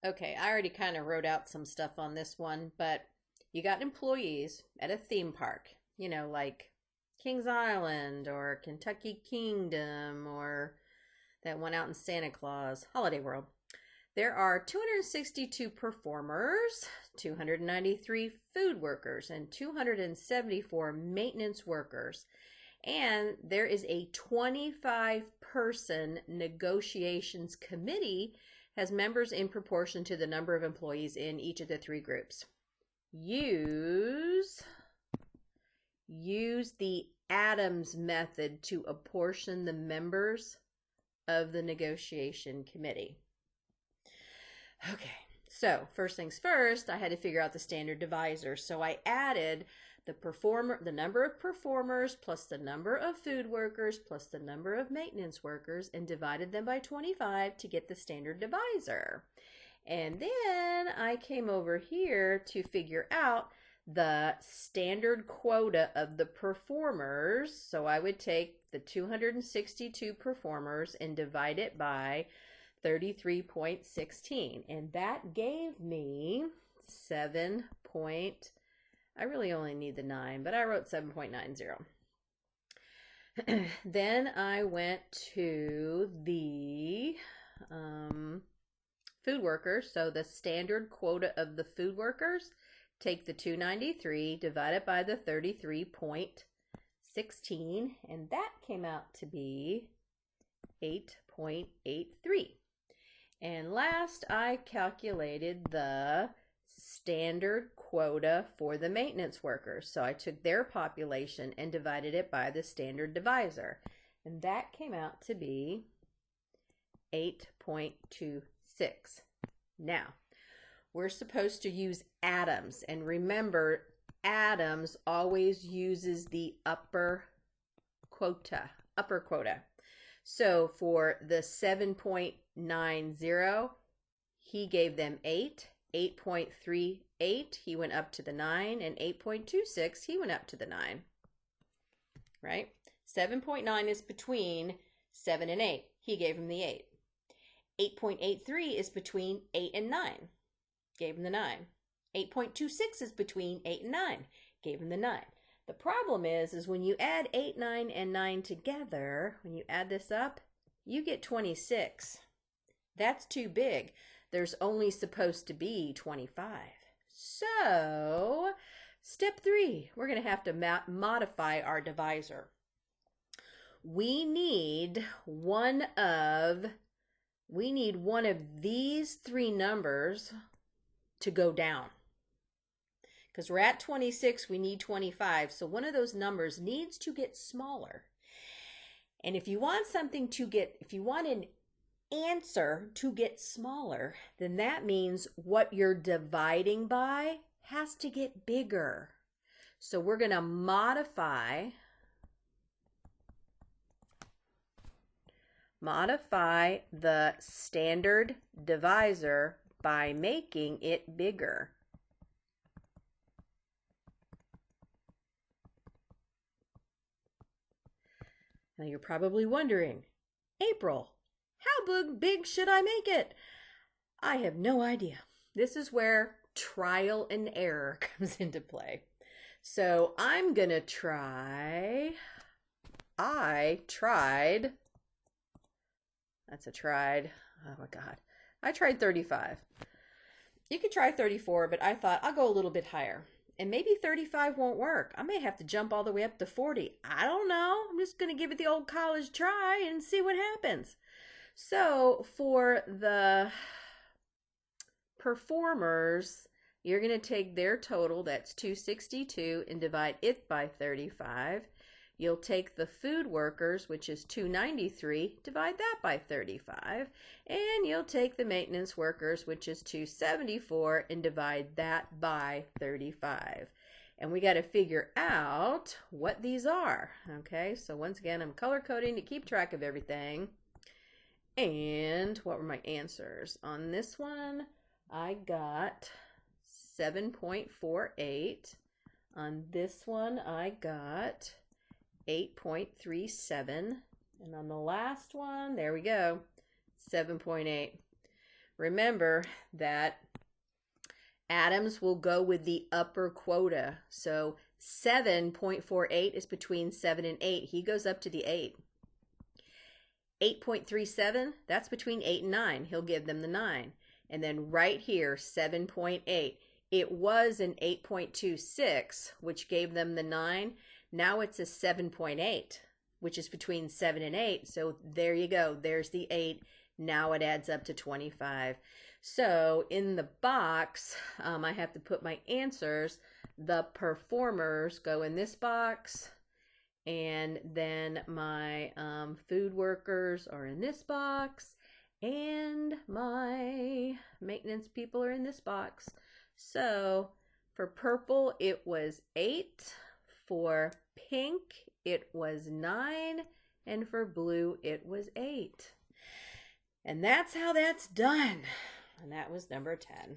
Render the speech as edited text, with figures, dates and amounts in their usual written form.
Okay, I already kind of wrote out some stuff on this one, but you got employees at a theme park, like Kings Island or Kentucky Kingdom or that one out in Santa Claus, Holiday World. There are 262 performers, 293 food workers, and 274 maintenance workers. And there is a 25-person negotiations committee, has members in proportion to the number of employees in each of the three groups. Use the Adams method to apportion the members of the negotiation committee. Okay, so first things first, I had to figure out the standard divisor. So I added the number of performers plus the number of food workers plus the number of maintenance workers and divided them by 25 to get the standard divisor. And then I came over here to figure out the standard quota of the performers. So I would take the 262 performers and divide it by 33.16, and that gave me 7. I really only need the 9, but I wrote 7.90. Then I went to the food workers. So the standard quota of the food workers, take the 293, divide it by the 33.16, and that came out to be 8.83. And last, I calculated the standard quota for the maintenance workers. So I took their population and divided it by the standard divisor. And that came out to be 8.26. Now, we're supposed to use Adams. And remember, Adams always uses the upper quota. So for the 7.90, he gave them 8. 8.38, he went up to the 9, and 8.26, he went up to the 9. Right? 7.9 is between 7 and 8. He gave him the 8. 8.83 is between 8 and 9. Gave him the 9. 8.26 is between 8 and 9. Gave him the 9. The problem is when you add 8, 9, and 9 together, when you add this up, you get 26. That's too big. There's only supposed to be 25. So, step 3, we're going to have to modify our divisor. We need one of these three numbers to go down. Because we're at 26, we need 25. So one of those numbers needs to get smaller. And if you want an answer to get smaller, then that means what you're dividing by has to get bigger. So we're going to modify the standard divisor by making it bigger. Now you're probably wondering, April, how big should I make it? I have no idea. This is where trial and error comes into play. So I'm going to try. That's a tried. Oh my God. I tried 35. You could try 34, but I thought I'll go a little bit higher. And maybe 35 won't work. I may have to jump all the way up to 40. I don't know. I'm just going to give it the old college try and see what happens. So for the performers, you're going to take their total, that's 262, and divide it by 35. You'll take the food workers, which is 293, divide that by 35. And you'll take the maintenance workers, which is 274, and divide that by 35. And we got to figure out what these are. Okay, so once again, I'm color coding to keep track of everything. And what were my answers? On this one, I got 7.48. On this one, I got 8.37. And on the last one, there we go, 7.8. remember that atoms will go with the upper quota. So 7.48 is between 7 and 8. He goes up to the 8. 8.37, that's between 8 and 9. He'll give them the 9. And then right here, 7.8. It was an 8.26, which gave them the 9. Now it's a 7.8, which is between 7 and 8. So there you go. There's the 8. Now it adds up to 25. So in the box, I have to put my answers. The performers go in this box. And then my food workers are in this box. And my maintenance people are in this box. So for purple, it was 8. For pink, it was 9. And for blue, it was 8. And that's how that's done. And that was number 10.